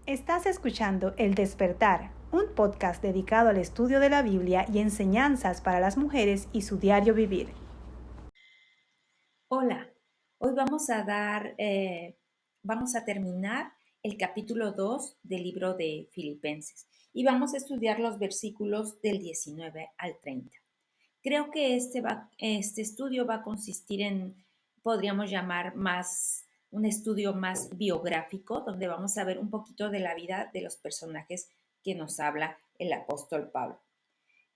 Estás escuchando El Despertar, un podcast dedicado al estudio de la Biblia y enseñanzas para las mujeres y su diario vivir. Hola, hoy vamos a terminar el capítulo 2 del libro de Filipenses y vamos a estudiar los versículos del 19 al 30. Creo que este estudio va a consistir en, podríamos llamar un estudio más biográfico, donde vamos a ver un poquito de la vida de los personajes que nos habla el apóstol Pablo.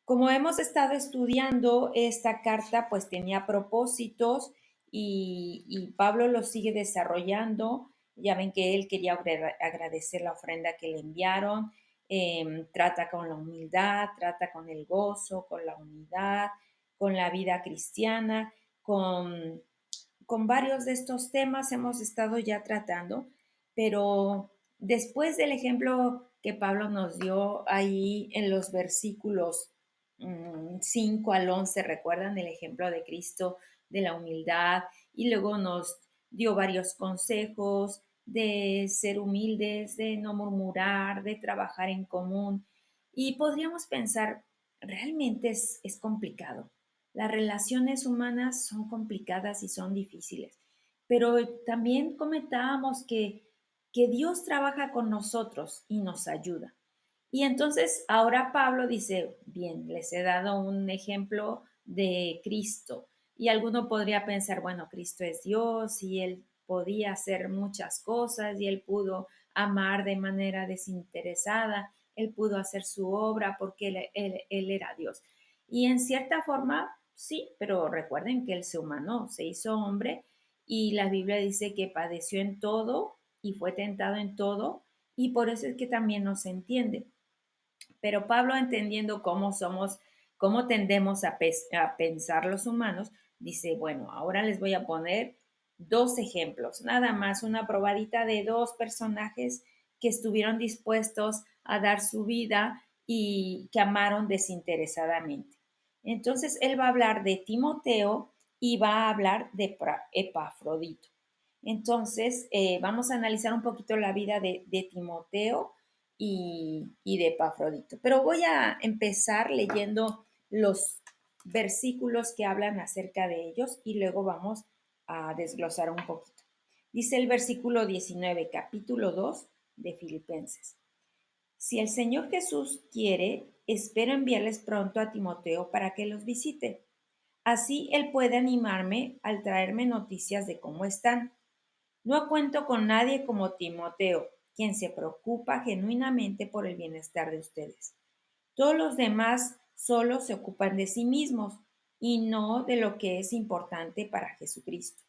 Como hemos estado estudiando esta carta, pues tenía propósitos y Pablo los sigue desarrollando. Ya ven que él quería agradecer la ofrenda que le enviaron. Trata con la humildad, trata con el gozo, con la unidad, con la vida cristiana, con varios de estos temas hemos estado ya tratando, pero después del ejemplo que Pablo nos dio ahí en los versículos 5 al 11, recuerdan el ejemplo de Cristo de la humildad y luego nos dio varios consejos de ser humildes, de no murmurar, de trabajar en común. Y podríamos pensar, realmente es complicado. Las relaciones humanas son complicadas y son difíciles, pero también comentábamos que Dios trabaja con nosotros y nos ayuda. Y entonces ahora Pablo dice, bien, les he dado un ejemplo de Cristo. Y alguno podría pensar, bueno, Cristo es Dios y él podía hacer muchas cosas y él pudo amar de manera desinteresada, él pudo hacer su obra porque él era Dios. Y en cierta forma, sí, pero recuerden que él se humanó, se hizo hombre y la Biblia dice que padeció en todo y fue tentado en todo y por eso es que también nos entiende. Pero Pablo, entendiendo cómo somos, cómo tendemos a pensar los humanos, dice, bueno, ahora les voy a poner dos ejemplos, nada más una probadita de dos personajes que estuvieron dispuestos a dar su vida y que amaron desinteresadamente. Entonces, él va a hablar de Timoteo y va a hablar de Epafrodito. Entonces, vamos a analizar un poquito la vida de Timoteo y de Epafrodito. Pero voy a empezar leyendo los versículos que hablan acerca de ellos y luego vamos a desglosar un poquito. Dice el versículo 19, capítulo 2 de Filipenses. Si el Señor Jesús quiere, espero enviarles pronto a Timoteo para que los visite. Así él puede animarme al traerme noticias de cómo están. No cuento con nadie como Timoteo, quien se preocupa genuinamente por el bienestar de ustedes. Todos los demás solo se ocupan de sí mismos y no de lo que es importante para Jesucristo.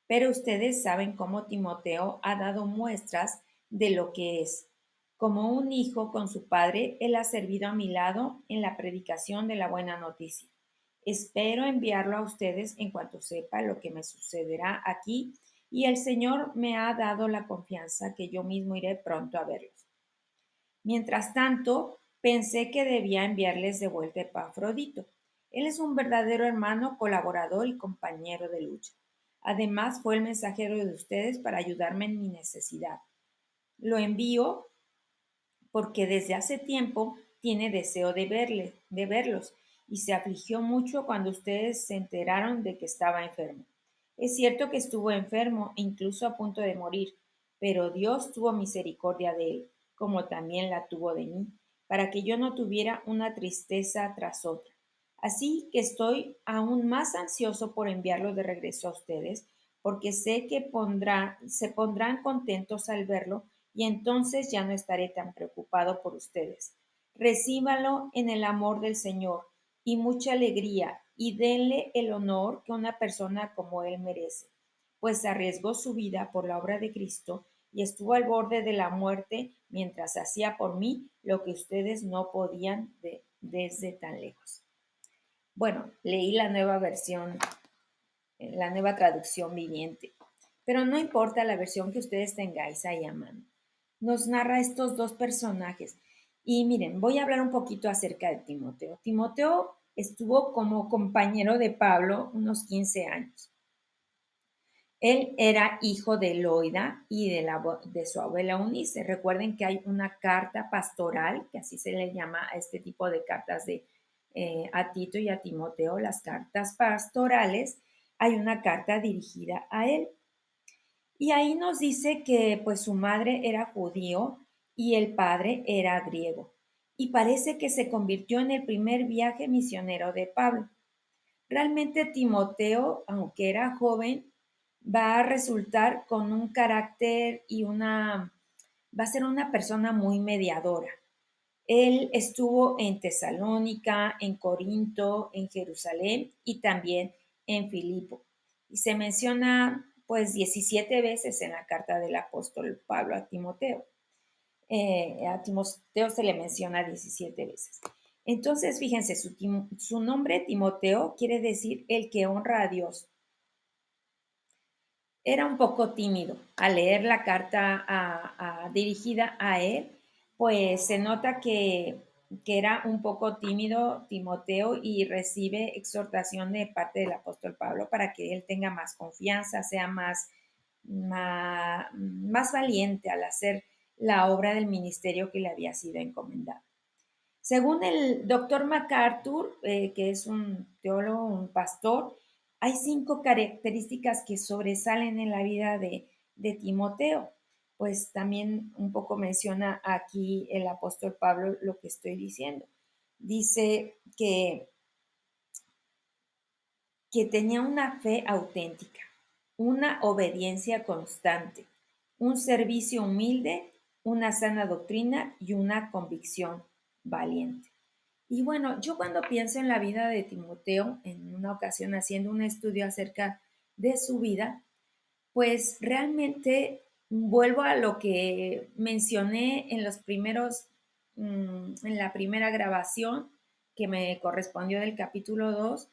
Pero ustedes saben cómo Timoteo ha dado muestras de lo que es. Como un hijo con su padre, él ha servido a mi lado en la predicación de la buena noticia. Espero enviarlo a ustedes en cuanto sepa lo que me sucederá aquí y el Señor me ha dado la confianza que yo mismo iré pronto a verlos. Mientras tanto, pensé que debía enviarles de vuelta a Epafrodito. Él es un verdadero hermano, colaborador y compañero de lucha. Además, fue el mensajero de ustedes para ayudarme en mi necesidad. Lo envío porque desde hace tiempo tiene deseo de verlos, y se afligió mucho cuando ustedes se enteraron de que estaba enfermo. Es cierto que estuvo enfermo, incluso a punto de morir, pero Dios tuvo misericordia de él, como también la tuvo de mí, para que yo no tuviera una tristeza tras otra. Así que estoy aún más ansioso por enviarlo de regreso a ustedes, porque sé que se pondrán contentos al verlo y entonces ya no estaré tan preocupado por ustedes. Recíbalo en el amor del Señor y mucha alegría y denle el honor que una persona como él merece, pues arriesgó su vida por la obra de Cristo y estuvo al borde de la muerte mientras hacía por mí lo que ustedes no podían desde tan lejos. Bueno, leí la nueva versión, la nueva traducción viviente, pero no importa la versión que ustedes tengáis ahí a mano. Nos narra estos dos personajes. Y miren, voy a hablar un poquito acerca de Timoteo. Timoteo estuvo como compañero de Pablo unos 15 años. Él era hijo de Loida y de su abuela Eunice. Recuerden que hay una carta pastoral, que así se le llama a este tipo de cartas a Tito y a Timoteo, las cartas pastorales. Hay una carta dirigida a él. Y ahí nos dice que pues su madre era judío y el padre era griego. Y parece que se convirtió en el primer viaje misionero de Pablo. Realmente Timoteo, aunque era joven, va a resultar con un carácter va a ser una persona muy mediadora. Él estuvo en Tesalónica, en Corinto, en Jerusalén y también en Filipo. Y se menciona pues 17 veces en la carta del apóstol Pablo a Timoteo. A Timoteo se le menciona 17 veces. Entonces, fíjense, su nombre Timoteo quiere decir el que honra a Dios. Era un poco tímido. Al leer la carta dirigida a él, pues se nota que era un poco tímido Timoteo y recibe exhortación de parte del apóstol Pablo para que él tenga más confianza, sea más valiente al hacer la obra del ministerio que le había sido encomendada. Según el doctor MacArthur, que es un teólogo, un pastor, hay 5 características que sobresalen en la vida de Timoteo. Pues también un poco menciona aquí el apóstol Pablo lo que estoy diciendo. Dice que tenía una fe auténtica, una obediencia constante, un servicio humilde, una sana doctrina y una convicción valiente. Y bueno, yo cuando pienso en la vida de Timoteo, en una ocasión haciendo un estudio acerca de su vida, pues realmente vuelvo a lo que mencioné en en la primera grabación que me correspondió del capítulo 2,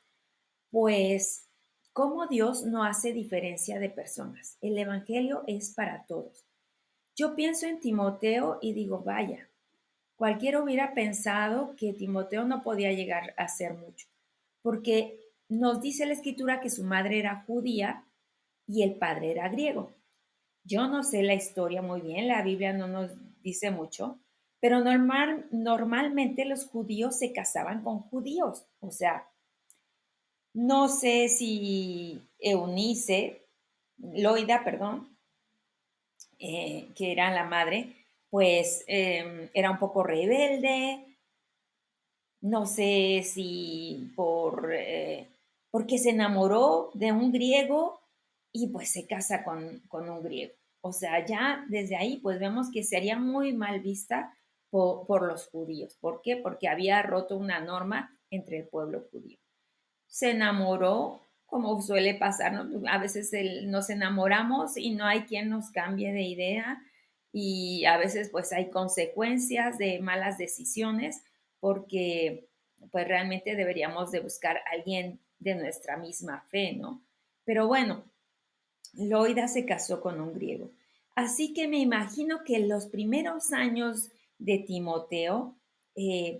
pues cómo Dios no hace diferencia de personas. El Evangelio es para todos. Yo pienso en Timoteo y digo, vaya, cualquiera hubiera pensado que Timoteo no podía llegar a ser mucho, porque nos dice la escritura que su madre era judía y el padre era griego. Yo no sé la historia muy bien, la Biblia no nos dice mucho, pero normalmente los judíos se casaban con judíos. O sea, no sé si Loida, perdón, que era la madre, pues era un poco rebelde. No sé si porque se enamoró de un griego y pues se casa con un griego. O sea, ya desde ahí pues vemos que sería muy mal vista por los judíos. ¿Por qué? Porque había roto una norma entre el pueblo judío. Se enamoró, como suele pasar, ¿no? A veces nos enamoramos y no hay quien nos cambie de idea y a veces pues hay consecuencias de malas decisiones porque pues realmente deberíamos de buscar a alguien de nuestra misma fe, ¿no? Pero bueno, Loida se casó con un griego. Así que me imagino que los primeros años de Timoteo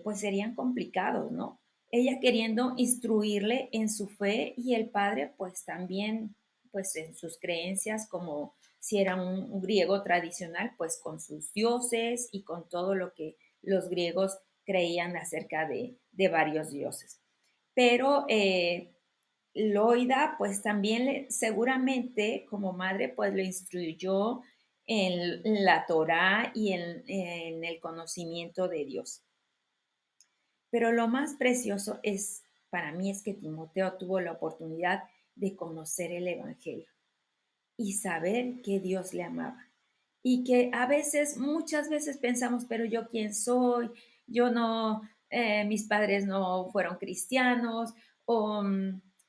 pues serían complicados, ¿no? Ella queriendo instruirle en su fe y el padre pues también pues en sus creencias como si era un griego tradicional pues con sus dioses y con todo lo que los griegos creían acerca de varios dioses. Pero Loida, pues también seguramente como madre, pues lo instruyó en la Torá y en el conocimiento de Dios. Pero lo más precioso para mí es que Timoteo tuvo la oportunidad de conocer el Evangelio y saber que Dios le amaba. Y que a veces, muchas veces pensamos, pero yo quién soy, yo no, mis padres no fueron cristianos, o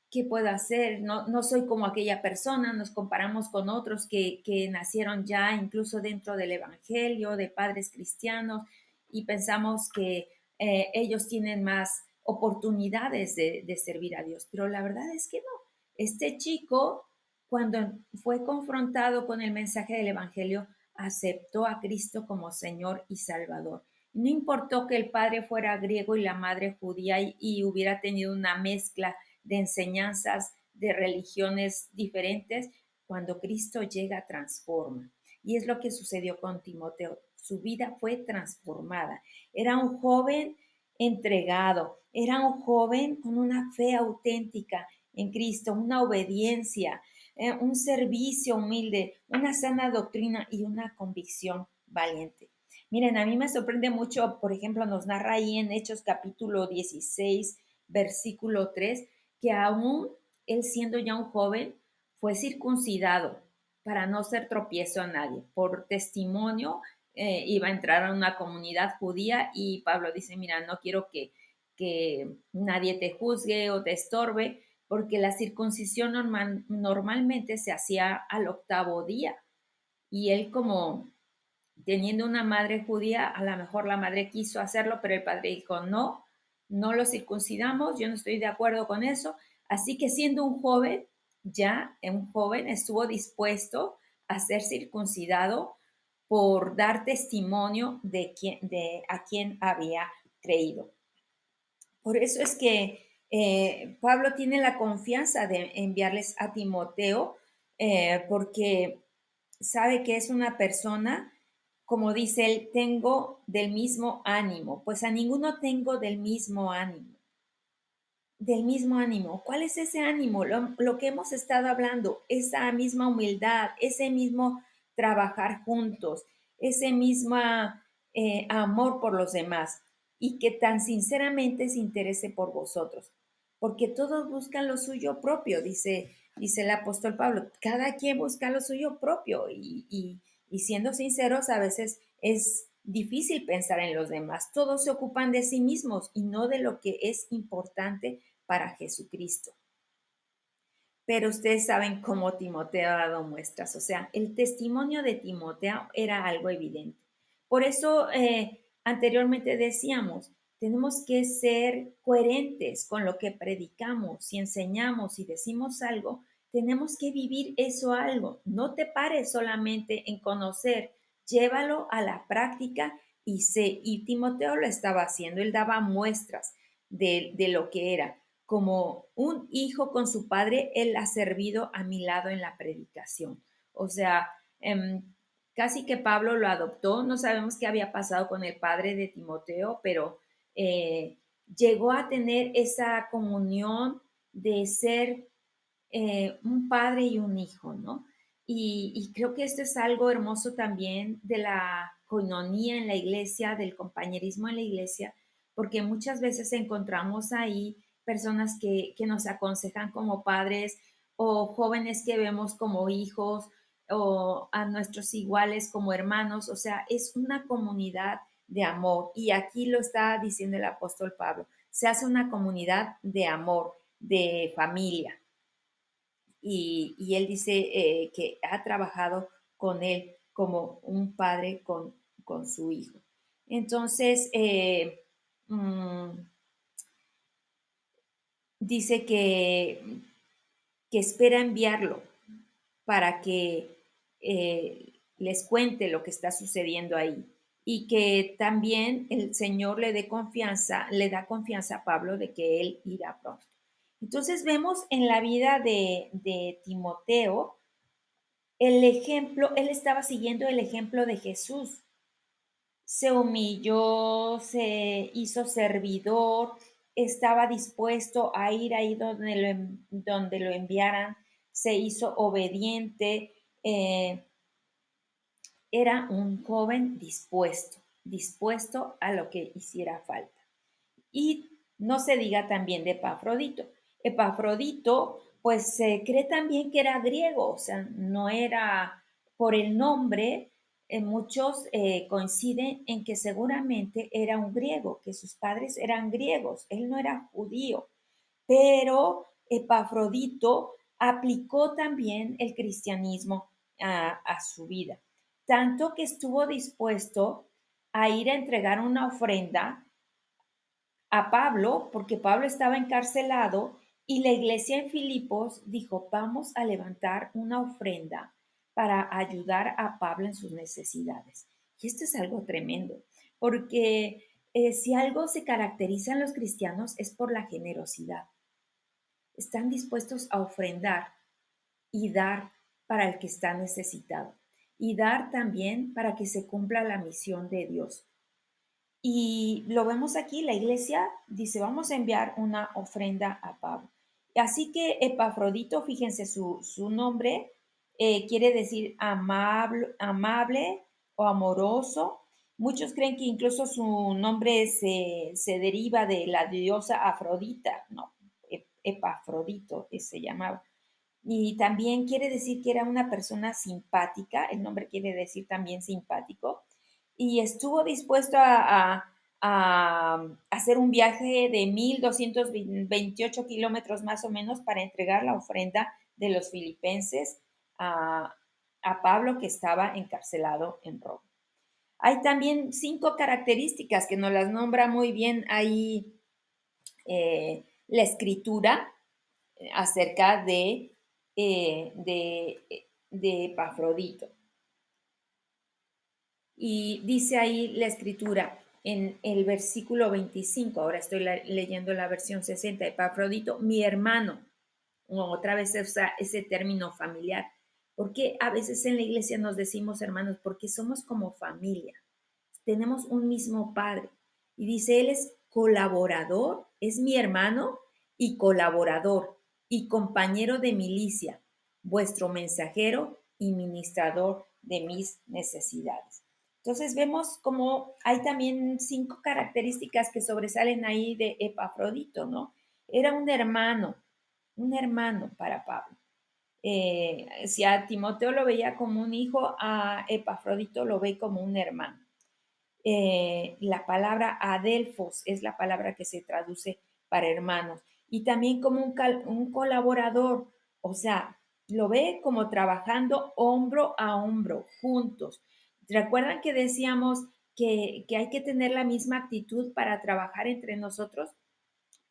qué puedo hacer, no soy como aquella persona, nos comparamos con otros que nacieron ya incluso dentro del Evangelio, de padres cristianos, y pensamos que ellos tienen más oportunidades de servir a Dios, pero la verdad es que no. Este chico, cuando fue confrontado con el mensaje del Evangelio, aceptó a Cristo como Señor y Salvador. No importó que el padre fuera griego y la madre judía y hubiera tenido una mezcla de enseñanzas de religiones diferentes, cuando Cristo llega, transforma. Y es lo que sucedió con Timoteo. Su vida fue transformada. Era un joven entregado, era un joven con una fe auténtica en Cristo, una obediencia, un servicio humilde, una sana doctrina y una convicción valiente. Miren, a mí me sorprende mucho, por ejemplo, nos narra ahí en Hechos capítulo 16, versículo 3, que aún él siendo ya un joven, fue circuncidado para no ser tropiezo a nadie. Por testimonio, iba a entrar a una comunidad judía y Pablo dice, mira, no quiero que nadie te juzgue o te estorbe, porque la circuncisión normalmente se hacía al octavo día. Y él como teniendo una madre judía, a lo mejor la madre quiso hacerlo, pero el padre dijo, no, no lo circuncidamos, yo no estoy de acuerdo con eso. Así que siendo un joven, ya un joven estuvo dispuesto a ser circuncidado por dar testimonio de a quien había creído. Por eso es que Pablo tiene la confianza de enviarles a Timoteo, porque sabe que es una persona, como dice él, tengo del mismo ánimo. Pues a ninguno tengo del mismo ánimo. Del mismo ánimo. ¿Cuál es ese ánimo? Lo que hemos estado hablando, esa misma humildad, ese mismo trabajar juntos, ese mismo amor por los demás y que tan sinceramente se interese por vosotros. Porque todos buscan lo suyo propio, dice el apóstol Pablo. Cada quien busca lo suyo propio y siendo sinceros, a veces es difícil pensar en los demás. Todos se ocupan de sí mismos y no de lo que es importante para Jesucristo. Pero ustedes saben cómo Timoteo ha dado muestras, o sea, el testimonio de Timoteo era algo evidente. Por eso anteriormente decíamos, tenemos que ser coherentes con lo que predicamos, si enseñamos y decimos algo, tenemos que vivir eso algo. No te pares solamente en conocer, llévalo a la práctica y Timoteo lo estaba haciendo, él daba muestras de lo que era como un hijo con su padre, él ha servido a mi lado en la predicación. O sea, casi que Pablo lo adoptó, no sabemos qué había pasado con el padre de Timoteo, pero llegó a tener esa comunión de ser un padre y un hijo, ¿no? Y creo que esto es algo hermoso también de la coinonía en la iglesia, del compañerismo en la iglesia, porque muchas veces encontramos ahí personas que nos aconsejan como padres o jóvenes que vemos como hijos o a nuestros iguales como hermanos, o sea, es una comunidad de amor y aquí lo está diciendo el apóstol Pablo, se hace una comunidad de amor, de familia y él dice que ha trabajado con él como un padre con su hijo. Entonces, mm, dice que espera enviarlo para que les cuente lo que está sucediendo ahí y que también el Señor le dé confianza, le da confianza a Pablo de que él irá pronto. Entonces vemos en la vida de Timoteo el ejemplo, él estaba siguiendo el ejemplo de Jesús. Se humilló, se hizo servidor, estaba dispuesto a ir ahí donde lo enviaran, se hizo obediente, era un joven dispuesto a lo que hiciera falta. Y no se diga también de Epafrodito. Epafrodito, pues se cree también que era griego, o sea, no era por el nombre, muchos coinciden en que seguramente era un griego, que sus padres eran griegos, él no era judío, pero Epafrodito aplicó también el cristianismo a su vida, tanto que estuvo dispuesto a ir a entregar una ofrenda a Pablo, porque Pablo estaba encarcelado y la iglesia en Filipos dijo, vamos a levantar una ofrenda para ayudar a Pablo en sus necesidades. Y esto es algo tremendo, porque si algo se caracteriza en los cristianos es por la generosidad. Están dispuestos a ofrendar y dar. para el que está necesitado y dar también para que se cumpla la misión de Dios. Y lo vemos aquí, la iglesia dice, vamos a enviar una ofrenda a Pablo. Así que Epafrodito, fíjense su nombre, quiere decir amable o amoroso. Muchos creen que incluso su nombre se deriva de la diosa Afrodita, no, Epafrodito se llamaba. Y también quiere decir que era una persona simpática, el nombre quiere decir también simpático, y estuvo dispuesto a hacer un viaje de 1,228 kilómetros más o menos para entregar la ofrenda de los filipenses a, a Pablo, que estaba encarcelado en Roma. Hay también 5 características que nos las nombra muy bien ahí la escritura acerca de Epafrodito. Y dice ahí la escritura en el versículo 25, ahora estoy leyendo la versión 60, Epafrodito, mi hermano. Otra vez se usa ese término familiar, porque a veces en la iglesia nos decimos hermanos, porque somos como familia, tenemos un mismo padre. Y dice, él es colaborador, es mi hermano y colaborador y compañero de milicia, vuestro mensajero y ministrador de mis necesidades. Entonces vemos como hay también 5 características que sobresalen ahí de Epafrodito, ¿no? Era un hermano para Pablo. Si a Timoteo lo veía como un hijo, a Epafrodito lo ve como un hermano. La palabra adelfos es la palabra que se traduce para hermanos, y también como un colaborador, o sea, lo ve como trabajando hombro a hombro, juntos. ¿Recuerdan que decíamos que hay que tener la misma actitud para trabajar entre nosotros?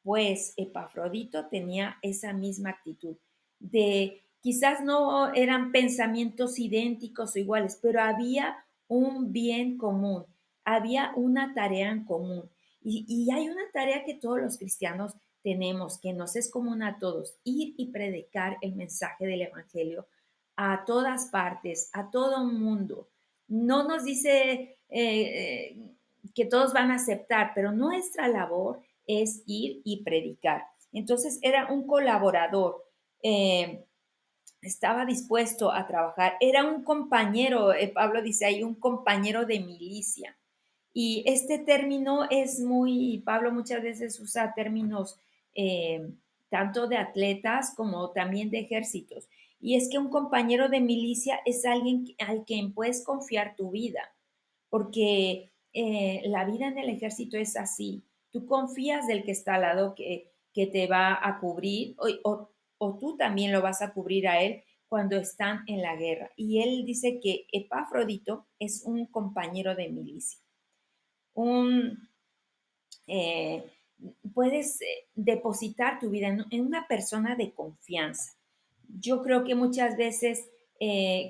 Pues Epafrodito tenía esa misma actitud de quizás no eran pensamientos idénticos o iguales, pero había un bien común, había una tarea en común. Y hay una tarea que todos los cristianos tenemos, que nos es común a todos, ir y predicar el mensaje del Evangelio a todas partes, a todo mundo. No nos dice que todos van a aceptar, pero nuestra labor es ir y predicar. Entonces era un colaborador, estaba dispuesto a trabajar, era un compañero, Pablo dice ahí, un compañero de milicia. Y este término es muy, Pablo muchas veces usa términos tanto de atletas como también de ejércitos. Y es que un compañero de milicia es alguien al quien puedes confiar tu vida, porque la vida en el ejército es así. Tú confías del que está al lado que te va a cubrir o tú también lo vas a cubrir a él cuando están en la guerra. Y él dice que Epafrodito es un compañero de milicia. Un, eh, puedes depositar tu vida en una persona de confianza. Yo creo que muchas veces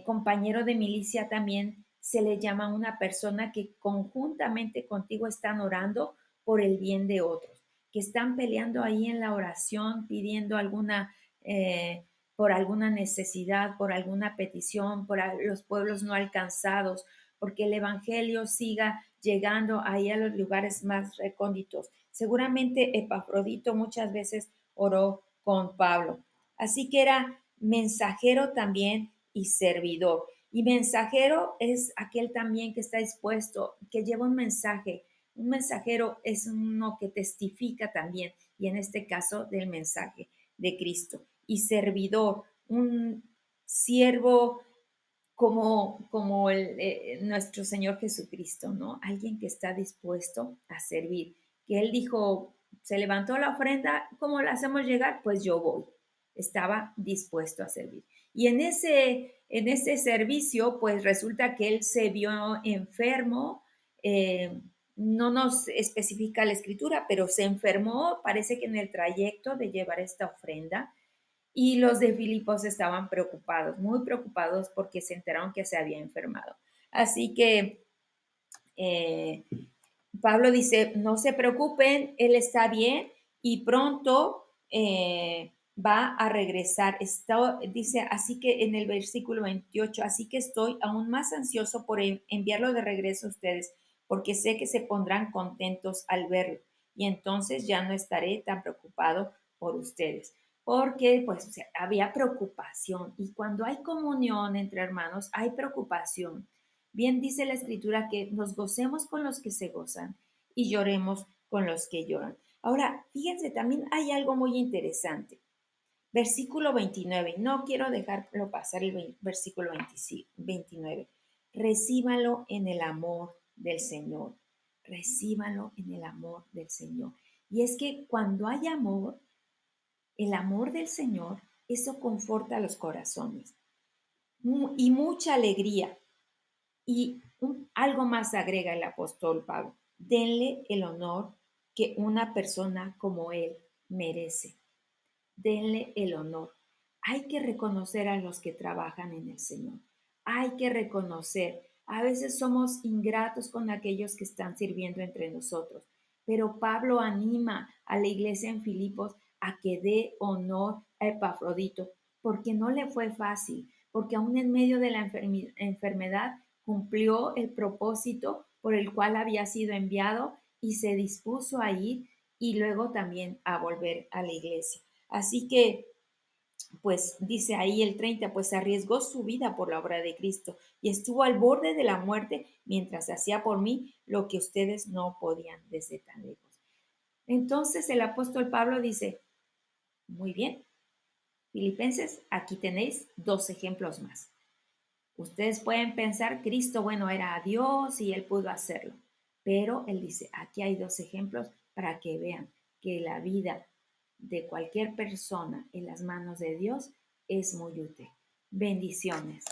compañero de milicia también se le llama a una persona que conjuntamente contigo están orando por el bien de otros, que están peleando ahí en la oración, pidiendo por alguna necesidad, por alguna petición, por los pueblos no alcanzados, porque el Evangelio siga llegando ahí a los lugares más recónditos. Seguramente Epafrodito muchas veces oró con Pablo. Así que era mensajero también y servidor. Y mensajero es aquel también que está dispuesto, que lleva un mensaje. Un mensajero es uno que testifica también, y en este caso del mensaje de Cristo. Y servidor, un siervo como nuestro Señor Jesucristo, ¿no? Alguien que está dispuesto a servir. Que Él dijo, se levantó la ofrenda, ¿cómo la hacemos llegar? Pues yo voy. Estaba dispuesto a servir. Y en ese servicio, pues resulta que Él se vio enfermo. No nos especifica la escritura, pero se enfermó, parece que en el trayecto de llevar esta ofrenda, y los de Filipos estaban preocupados, muy preocupados porque se enteraron que se había enfermado. Así que eh, Pablo dice, no se preocupen, él está bien y pronto va a regresar. Dice, así que en el versículo 28, así que estoy aún más ansioso por enviarlo de regreso a ustedes, porque sé que se pondrán contentos al verlo y entonces ya no estaré tan preocupado por ustedes. Porque pues había preocupación y cuando hay comunión entre hermanos hay preocupación. Bien dice la escritura que nos gocemos con los que se gozan y lloremos con los que lloran. Ahora, fíjense, también hay algo muy interesante. Versículo 29. No quiero dejarlo pasar el versículo 29. Recíbanlo en el amor del Señor. Recíbanlo en el amor del Señor. Y es que cuando hay amor, el amor del Señor, eso conforta los corazones y mucha alegría. Y algo más agrega el apóstol Pablo. Denle el honor que una persona como él merece. Denle el honor. Hay que reconocer a los que trabajan en el Señor. Hay que reconocer. A veces somos ingratos con aquellos que están sirviendo entre nosotros, pero Pablo anima a la iglesia en Filipos a que dé honor a Epafrodito, porque no le fue fácil, porque aún en medio de la enfermedad cumplió el propósito por el cual había sido enviado y se dispuso a ir y luego también a volver a la iglesia. Así que, pues dice ahí el 30, pues arriesgó su vida por la obra de Cristo y estuvo al borde de la muerte mientras hacía por mí lo que ustedes no podían desde tan lejos. Entonces el apóstol Pablo dice, muy bien, Filipenses, aquí tenéis dos ejemplos más. Ustedes pueden pensar, Cristo, bueno, era Dios y él pudo hacerlo, pero él dice, aquí hay dos ejemplos para que vean que la vida de cualquier persona en las manos de Dios es muy útil. Bendiciones.